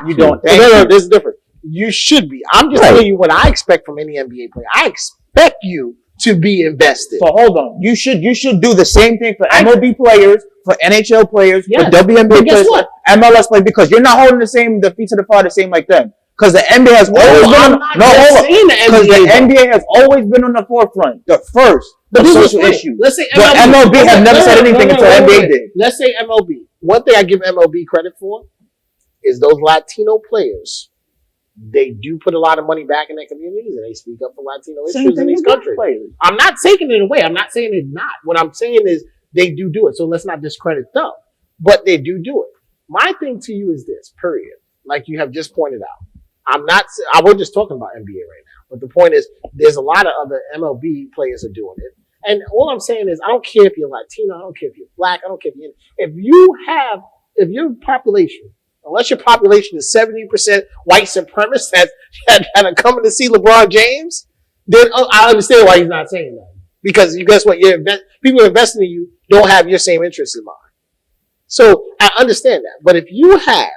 You don't. No, this is different. You should be. I'm just telling you what I expect from any NBA player. I expect you to be invested. So hold on. You should do the same thing for MLB players, for NHL players, for WNBA players, for MLS players, because you're not holding the feet to the fire the same like them. Because the NBA has NBA has always been on the forefront, the first of social issues. Let's say but MLB has never said anything until NBA did. Let's say MLB. One thing I give MLB credit for is those Latino players. They do put a lot of money back in their communities and they speak up for Latino issues in these countries. I'm not taking it away. I'm not saying it's not. What I'm saying is they do it. So let's not discredit them. But they do it. My thing to you is this, period. Like you have just pointed out. We're just talking about NBA right now. But the point is, there's a lot of other MLB players are doing it. And all I'm saying is, I don't care if you're Latino, I don't care if you're black, I don't care if your population, unless your population is 70% white supremacists that are coming to see LeBron James, then I understand why he's not saying that. Because guess what? People investing in you don't have your same interests in mind. So I understand that. But if you have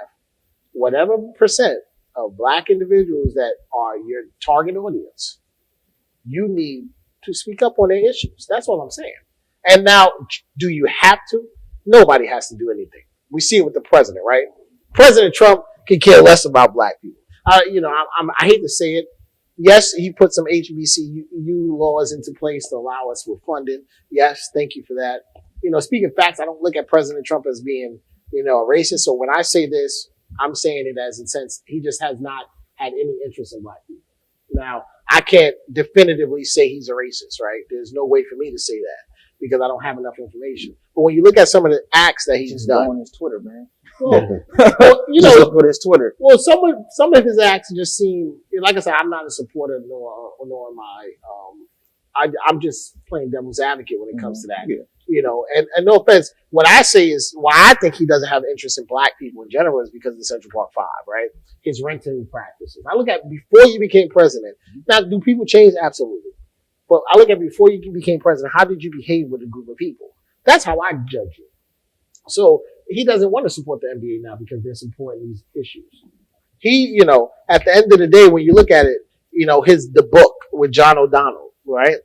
whatever percent of black individuals that are your target audience, you need to speak up on their issues. That's all I'm saying. And now, do you have to? Nobody has to do anything. We see it with the president, right? President Trump can care less about black people. I hate to say it. Yes, he put some HBCU laws into place to allow us with funding. Yes, thank you for that. speaking facts, I don't look at President Trump as being, a racist. So when I say this, I'm saying it as in sense he just has not had any interest in black people. Now, I can't definitively say he's a racist, right? There's no way for me to say that because I don't have enough information. But when you look at some of the acts that he's done on his Twitter, man. Well, Just look at his Twitter. Well, some of his acts just seem, like I said, I'm not a supporter nor am I. I'm just playing devil's advocate when it comes to that. Yeah. And no offense, what I say is why I think he doesn't have interest in black people in general is because of the Central Park Five, right? His renting practices. I look at before you became president. Now, do people change? Absolutely. But I look at before you became president, how did you behave with a group of people? That's how I judge you. So he doesn't want to support the NBA now because they're supporting these issues. He, at the end of the day, when you look at it, the book with John O'Donnell, right?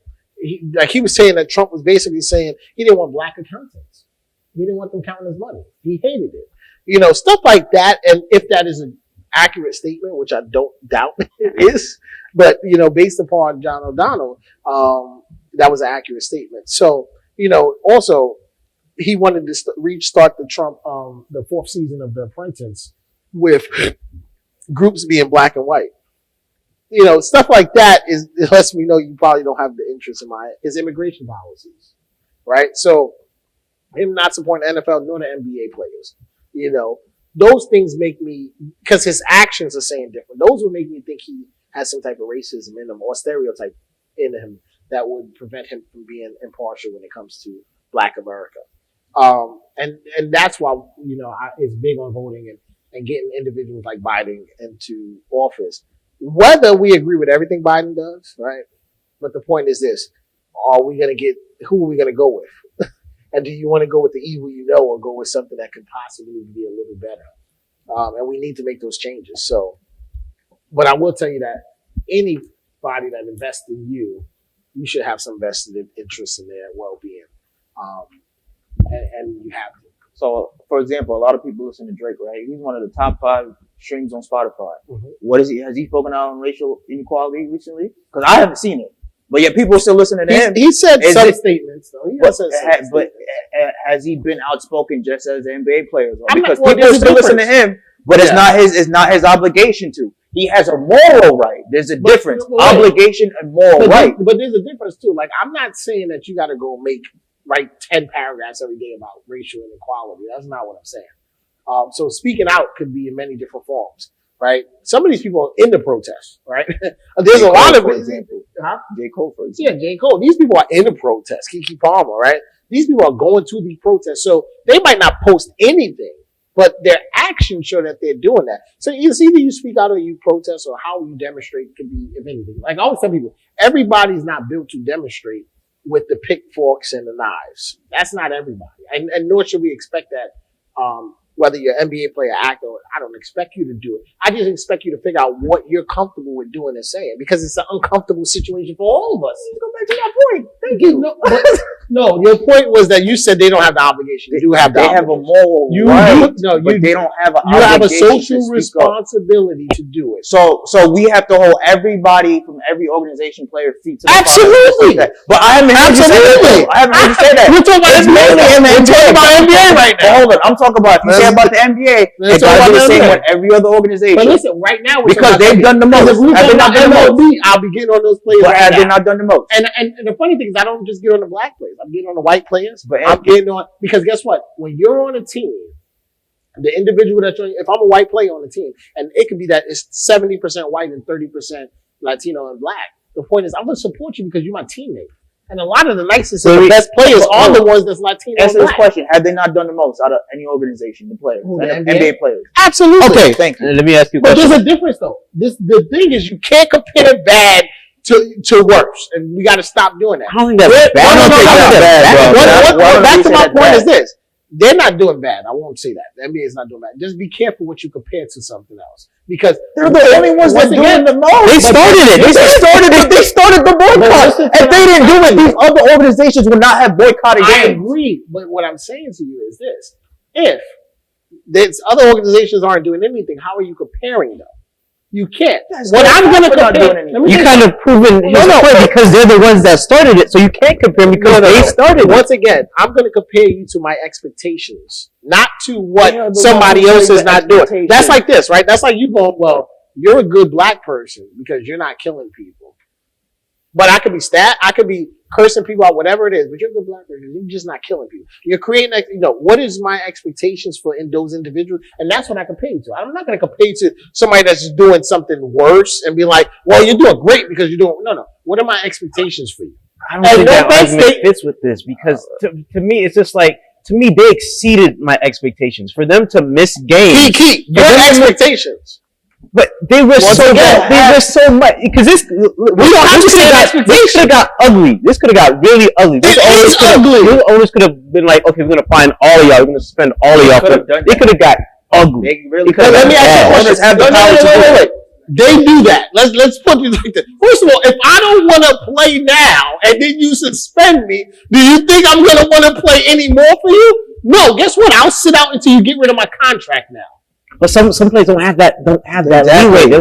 He was saying that Trump was basically saying he didn't want black accountants. He didn't want them counting his money. He hated it. Stuff like that. And if that is an accurate statement, which I don't doubt it is, but, based upon John O'Donnell, that was an accurate statement. So, also, he wanted to restart the Trump, the fourth season of The Apprentice with groups being black and white. Stuff like that it lets me know you probably don't have the interest in his immigration policies, right? So him not supporting the NFL nor the NBA players, those things make me, because his actions are saying different. Those would make me think he has some type of racism in him or stereotype in him that would prevent him from being impartial when it comes to Black America. And that's why, it's big on voting and getting individuals like Biden into office. Whether we agree with everything Biden does, right? But the point is this: who are we going to go with? And do you want to go with the evil or go with something that could possibly be a little better? And we need to make those changes. So, but I will tell you that anybody that invests in you should have some vested interest in their well-being. And you have to. So, for example, a lot of people listen to Drake, right? He's one of the top 5 streams on Spotify. Mm-hmm. What is he? Has he spoken out on racial inequality recently? Because I haven't seen it. But yet people are still listening to him. He said some statements, though. But has he been outspoken just as the NBA players are? Because people are still listening to him, but it's not his obligation to. He has a moral right. There's a difference. Obligation and moral right. But there's a difference too. Like, I'm not saying that you got to go write 10 paragraphs every day about racial inequality. That's not what I'm saying. So speaking out could be in many different forms, right? Some of these people are in the protest, right? There's a lot of, for example. J. Cole, for example. Yeah, J. Cole. These people are in the protest. Keke Palmer, right? These people are going to the protest. So they might not post anything, but their actions show that they're doing that. So it's either you speak out or you protest, or how you demonstrate could be, if anything. Like I always tell people, everybody's not built to demonstrate with the pitchforks and the knives. That's not everybody. And nor should we expect that, whether you're an NBA player, actor, I don't expect you to do it. I just expect you to figure out what you're comfortable with doing and saying, because it's an uncomfortable situation for all of us. Let's go back to that point. Thank you. No, your point was that you said they don't have the obligation. They do have the obligation. They have a moral right. They don't have an obligation. You have a social responsibility to do it. So we have to hold everybody from every organization player feet to the fire. Absolutely. But I haven't heard you say that. I haven't heard you say that. We're talking about NBA right now. Hold on. I'm talking about, if you say about the NBA, it's got to be the same with every other organization. But listen, right now, because they've done the most. Have they not done the most? I'll be getting on those players. But have they not done the most? And the funny thing is, I don't just get on the black players. I'm getting on the white players. But I'm getting on, because guess what? When you're on a team, the individual that if I'm a white player on the team, and it could be that it's 70% white and 30% Latino and black. The point is, I'm going to support you because you're my teammate. And a lot of the nicest and the best players are the ones that's Latino. Answer this question. Have they not done the most out of any organization, the players, NBA players? Absolutely. Okay, thank you. Let me ask you a question. But there's a difference, though. The thing is, you can't compare bad to worse. And we got to stop doing that. I don't think that's bad. Back to my point is this. They're not doing bad. I won't say that. The NBA is not doing bad. Just be careful what you compare to something else. Because they're the only ones that doing the most. They started it. They started the boycott. If they didn't do it, these other organizations would not have boycotted games. I agree. But what I'm saying to you is this. If these other organizations aren't doing anything, how are you comparing them? You can't. That's What I'm going to not doing compare, anything. let me You tell kind of proven his point because they're the ones that started it, so you can't compare them because they started it. Once again, I'm going to compare you to my expectations, not to what Yeah, but somebody what else was is the not doing. expectation? That's like this, right? That's like you going, well, you're a good black person because you're not killing people. But I could be I could be cursing people out, whatever it is, but you're a good black person. You're just not killing people. You're creating, what is my expectations for in those individuals? And that's what I compare you to. I'm not going to compare you to somebody that's just doing something worse and be like, well, you're doing great because you're doing, no. What are my expectations for you? I don't think that argument fits with this because to me, it's just like, to me, they exceeded my expectations. For them to miss games. Your expectations. But they were so bad. They were so much because this. We don't have to say that. This could have got ugly. This could have got really ugly. This owners could have been like, okay, we're gonna find all of y'all. We're gonna suspend all of y'all. They could have got ugly. They really let me ask you a question. Wait. They do that. Let's put it like this. First of all, if I don't want to play now and then you suspend me, do you think I'm gonna want to play any more for you? No. Guess what? I'll sit out until you get rid of my contract now. But some players don't have that leeway. Your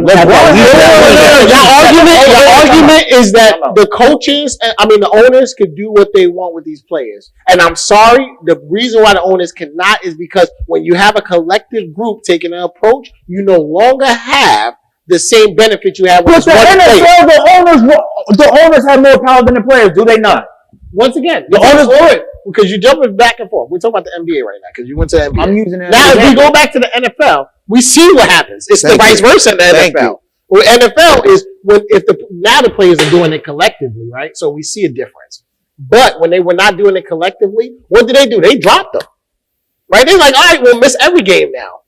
argument is that the owners could do what they want with these players. And I'm sorry, the reason why the owners cannot is because when you have a collective group taking an approach, you no longer have the same benefit you have with the NFL, the owners have more power than the players, do they not? Once again, the owners are it because you're jumping back and forth. We're talking about the NBA right now because you went to the NBA. I'm using it. Now, if we go back to the NFL, we see what happens. It's the vice versa in the NFL. Well, NFL is now the players are doing it collectively, right? So we see a difference. But when they were not doing it collectively, what did they do? They dropped them, right? They're like, all right, we'll miss every game now.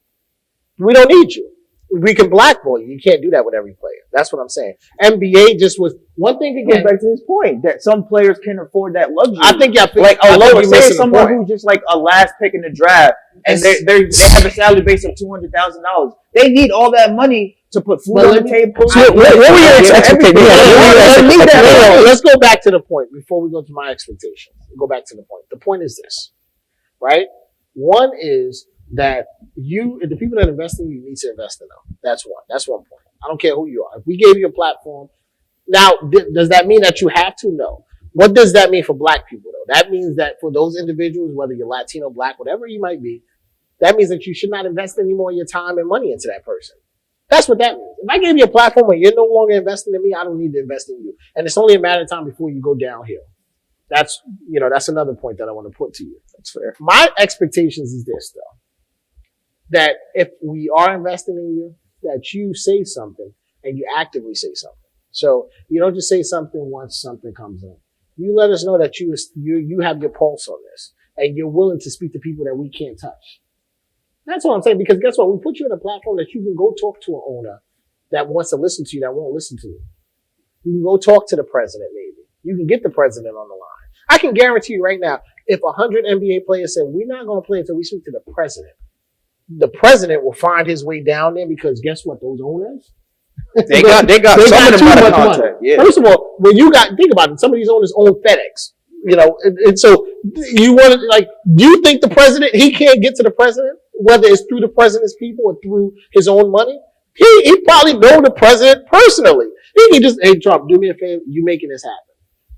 We don't need you. We can blackball you. You can't do that with every player. That's what I'm saying. NBA just was one thing again. Back to his point that some players can afford that luxury. I think y'all say someone who's just like a last pick in the draft and they have a salary base of $200,000. They need all that money to put food on the table. What were your expectations? Let's go back to the point before we go to my expectations. We'll go back to the point. The point is this, right? One is that the people that invest in you need to invest in them. That's one. That's one point. I don't care who you are. If we gave you a platform, now does that mean that you have to? No. What does that mean for black people though? That means that for those individuals, whether you're Latino, black, whatever you might be, that means that you should not invest any more of your time and money into that person. That's what that means. If I gave you a platform where you're no longer investing in me, I don't need to invest in you. And it's only a matter of time before you go downhill. That's another point that I want to put to you. That's fair. My expectations is this though. That if we are investing in you, that you say something and you actively say something. So you don't just say something once something comes up. You let us know that you have your pulse on this and you're willing to speak to people that we can't touch. That's what I'm saying, because guess what? We put you in a platform that you can go talk to an owner that wants to listen to you, that won't listen to you. You can go talk to the president maybe. You can get the president on the line. I can guarantee you right now, if 100 NBA players said, we're not going to play until we speak to the president will find his way down there because guess what? Those owners, they got too much money. Yeah. First of all, think about it. Some of these owners own FedEx, and so you want to do you think the president, he can't get to the president, whether it's through the president's people or through his own money? He probably know the president personally. He can just, hey, Trump, do me a favor. You making this happen.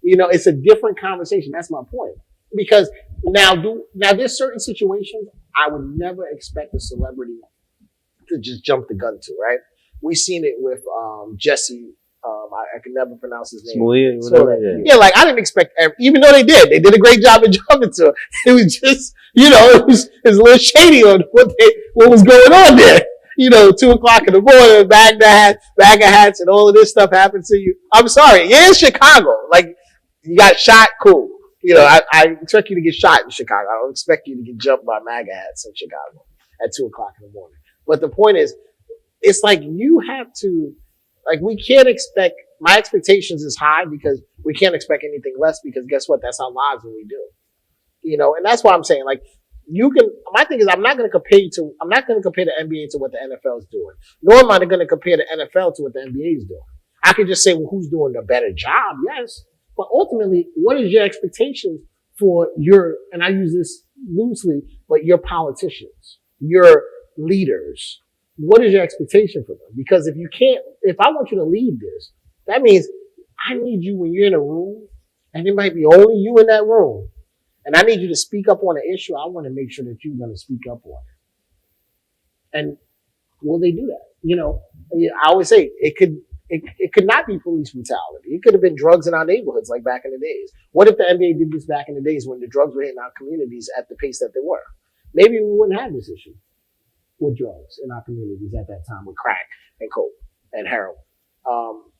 It's a different conversation. That's my point. Because now there's certain situations I would never expect a celebrity to just jump the gun to, right? We've seen it with Jesse. I can never pronounce his name. Smollett, I didn't expect, even though they did a great job of jumping to it. It was just, it was a little shady on what was going on there. 2:00 in the morning, bag of hats, and all of this stuff happened to you. I'm sorry. You're in Chicago. You got shot, cool. I expect you to get shot in Chicago. I don't expect you to get jumped by MAGA hats in Chicago at 2:00 in the morning. But the point is, it's you have to, we can't expect, my expectations is high because we can't expect anything less because guess what? That's our lives when we do. And that's why I'm saying, my thing is I'm not going to compare the NBA to what the NFL is doing. Nor am I going to compare the NFL to what the NBA is doing. I could just say, well, who's doing a better job? Yes. But ultimately, what is your expectations for and I use this loosely, but your politicians, your leaders, what is your expectation for them? Because if I want you to lead this, that means I need you when you're in a room, and it might be only you in that room, and I need you to speak up on an issue. I want to make sure that you're going to speak up on it. And will they do that? I always say it could not be police brutality. It could have been drugs in our neighborhoods like back in the days. What if the NBA did this back in the days when the drugs were hitting our communities at the pace that they were? Maybe we wouldn't have this issue with drugs in our communities at that time with crack and coke and heroin.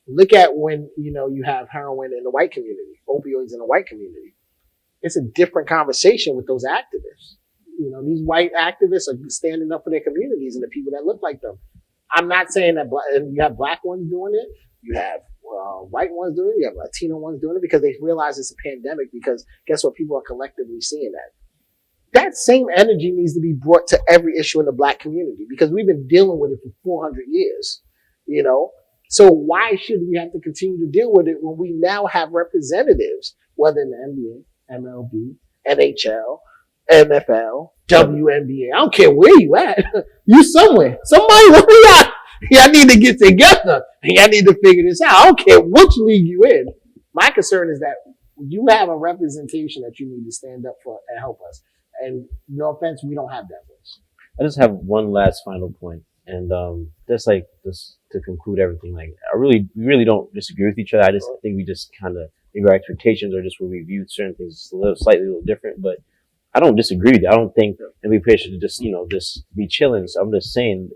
Look at when, you have heroin in the white community, opioids in the white community. It's a different conversation with those activists. These white activists are standing up for their communities and the people that look like them. I'm not saying that you have black ones doing it. You have white ones doing it. You have Latino ones doing it because they realize it's a pandemic because guess what? People are collectively seeing that. That same energy needs to be brought to every issue in the black community because we've been dealing with it for 400 years, So why should we have to continue to deal with it when we now have representatives, whether in the NBA, MLB, NHL, NFL, WNBA. I don't care where you at. You somewhere. Somebody where you at. Y'all need to get together and y'all need to figure this out. I don't care which league you in. My concern is that you have a representation that you need to stand up for and help us. And no offense, we don't have that voice. I just have one last final point, and just to conclude everything. We really don't disagree with each other. I think we just kind of maybe our expectations are just where we view certain things slightly a little different, but I don't disagree with you. I don't think NBA players should just be chilling. So I'm just saying,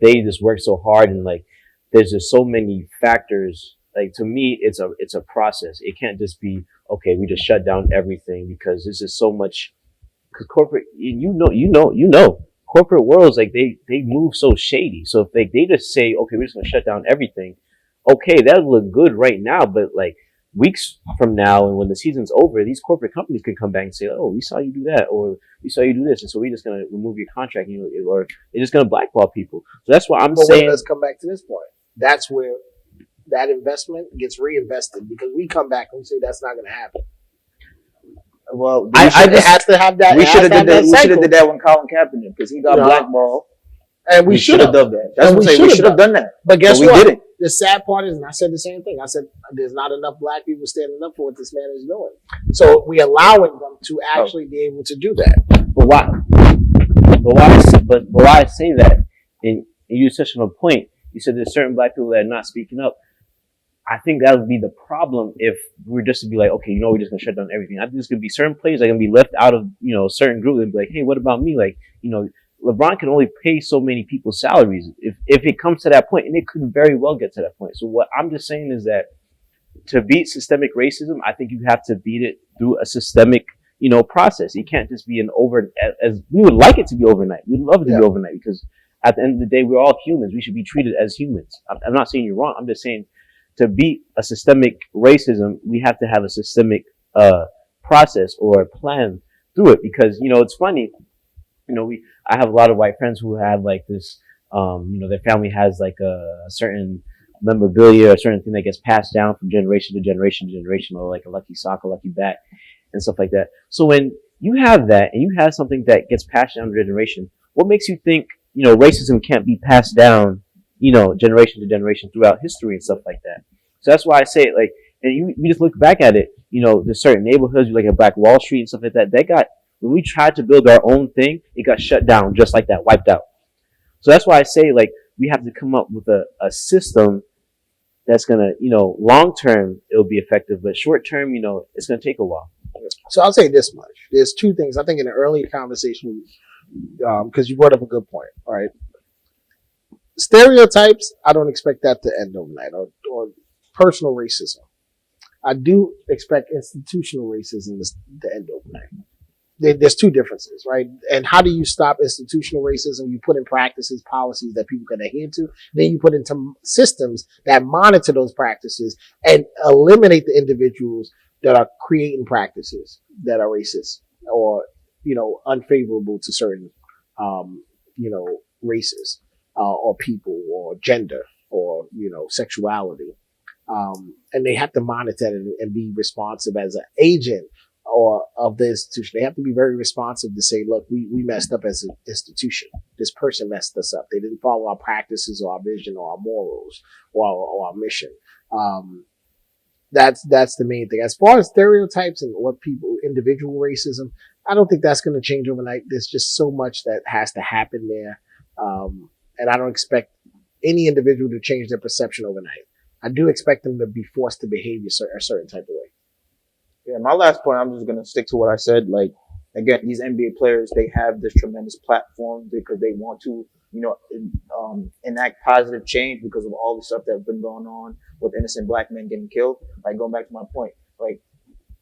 they just work so hard and there's just so many factors. To me, it's a process. It can't just be, okay, we just shut down everything because there's just so much, cause corporate, corporate worlds, they move so shady. So if they just say, okay, we're just going to shut down everything. Okay, that would look good right now, but weeks from now and when the season's over, these corporate companies can come back and say, oh, we saw you do that, or we saw you do this, and so we're just going to remove your contract, or they're just going to blackball people. So that's why I'm saying. Let's come back to this point. That's where that investment gets reinvested because we come back and we say that's not going to happen. Well, it has to have that. We should have did that when Colin Kaepernick because he got blackballed. And we should have done that. That's what I'm saying. We should have done that. But guess what? We didn't. The sad part is, and I said the same thing. I said there's not enough black people standing up for what this man is doing. So we allowing them to actually be able to do that. But why? But why I say that? And you touched on a point. You said there's certain black people that are not speaking up. I think that would be the problem if we were just to be like, okay, we're just gonna shut down everything. I think there's gonna be certain players that are gonna be left out of certain groups and be like, hey, what about me? LeBron can only pay so many people's salaries if it comes to that point, and it could very well get to that point. So what I'm just saying is that to beat systemic racism, I think you have to beat it through a systemic, process. It can't just be as we would like it to be overnight. We'd love it to be overnight because at the end of the day, we're all humans. We should be treated as humans. I'm not saying you're wrong. I'm just saying to beat a systemic racism, we have to have a systemic process or a plan through it because, it's funny. I have a lot of white friends who have this, their family has a certain memorabilia, a certain thing that gets passed down from generation to generation to generation, or a lucky sock, a lucky bat, and stuff like that. So when you have that and you have something that gets passed down to generation, what makes you think, racism can't be passed down, generation to generation throughout history and stuff like that? So that's why I say it, and you just look back at it, there's certain neighborhoods, at Black Wall Street and stuff like that, when we tried to build our own thing, it got shut down just like that, wiped out. So that's why I say, we have to come up with a system that's going to, long term, it'll be effective, but short term, it's going to take a while. So I'll say this much. There's two things. I think in the early conversation, because you brought up a good point, all right? Stereotypes, I don't expect that to end overnight, or personal racism. I do expect institutional racism to end overnight. There's two differences, right? And how do you stop institutional racism? You put in practices, policies that people can adhere to. Then you put into systems that monitor those practices and eliminate the individuals that are creating practices that are racist or, unfavorable to certain, races, or people or gender or, sexuality. And they have to monitor it and be responsive as an agent or of the institution. They have to be very responsive to say, look, we messed up as an institution. this person messed us up. They didn't follow our practices or our vision or our morals or our mission. That's the main thing. As far as stereotypes and what people, individual racism, I don't think that's going to change overnight. There's just so much that has to happen there. And I don't expect any individual to change their perception overnight. I do expect them to be forced to behave a certain type of way. Yeah, my last point, I'm just going to stick to what I said. Like, again, these NBA players, they have this tremendous platform because they want to, enact positive change because of all the stuff that's been going on with innocent black men getting killed. Like, going back to my point, like,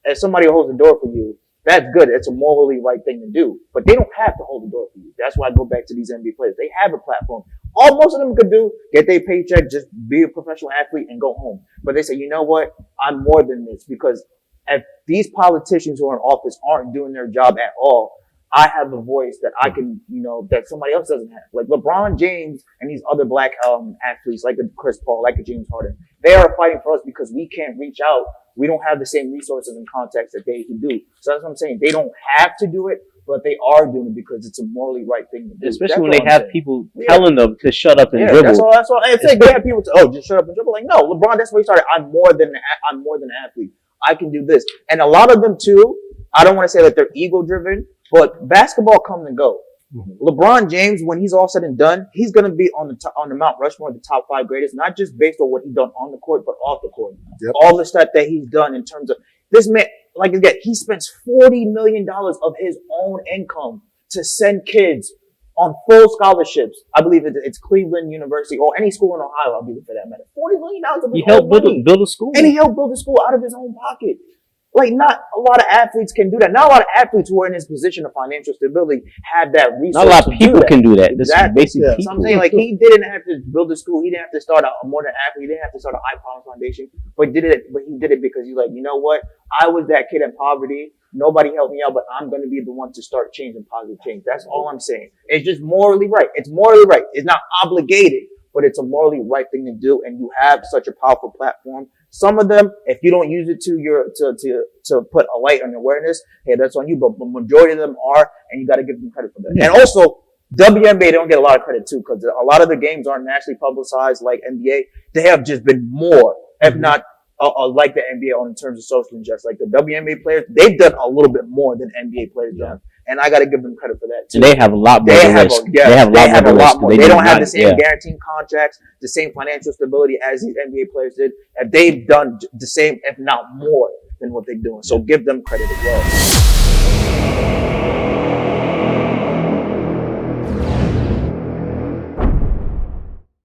as somebody who holds the door for you, that's good. It's a morally right thing to do. But they don't have to hold the door for you. That's why I go back to these NBA players. They have a platform. All most of them could do, get their paycheck, just be a professional athlete and go home. But they say, you know what? I'm more than this, because if these politicians who are in office aren't doing their job at all, I have a voice that I can, that somebody else doesn't have. Like LeBron James and these other black athletes, like a Chris Paul, like a James Harden, they are fighting for us because we can't reach out. We don't have the same resources and contacts that they can do. So that's what I'm saying. They don't have to do it, but they are doing it because it's a morally right thing to do. Especially when they have people telling them to shut up and dribble. That's all. And it's like they have people just shut up and dribble. Like, no, LeBron, that's where he started. I'm more than an athlete. I can do this. And a lot of them too, I don't want to say that they're ego driven, but basketball comes and go. Mm-hmm. LeBron James, when he's all said and done, he's going to be on the Mount Rushmore, the top 5 greatest, not just based on what he's done on the court, but off the court. Yep. All the stuff that he's done in terms of this man, like again, he spends $40 million of his own income to send kids on full scholarships. I believe it's Cleveland University or any school in Ohio, I believe, for that matter. $40 million of his own money. Build a school. And he helped build a school out of his own pocket. Like, not a lot of athletes can do that. Not a lot of athletes who are in this position of financial stability have that resource. Not a lot of people can do that. Exactly. This is basically So I'm saying, like, he didn't have to build a school. He didn't have to start a more than athlete. He didn't have to start an iPhone Foundation. But he did it because he's like, you know what? I was that kid in poverty. Nobody helped me out, but I'm going to be the one to start changing positive change. That's all I'm saying. It's just morally right. It's morally right. It's not obligated, but it's a morally right thing to do. And you have such a powerful platform. Some of them, if you don't use it to put a light on awareness, hey, that's on you. But the majority of them are, and you got to give them credit for that. Yeah. And also, WNBA, they don't get a lot of credit too, because a lot of the games aren't nationally publicized like NBA. They have just been more, if not like the NBA in terms of social injustice. Like the WNBA players, they've done a little bit more than NBA players done. And I got to give them credit for that too. And they have a lot more risk. They have a lot more. They don't have the same guaranteed contracts, the same financial stability as these NBA players did. And they've done the same, if not more, than what they're doing. So give them credit as well.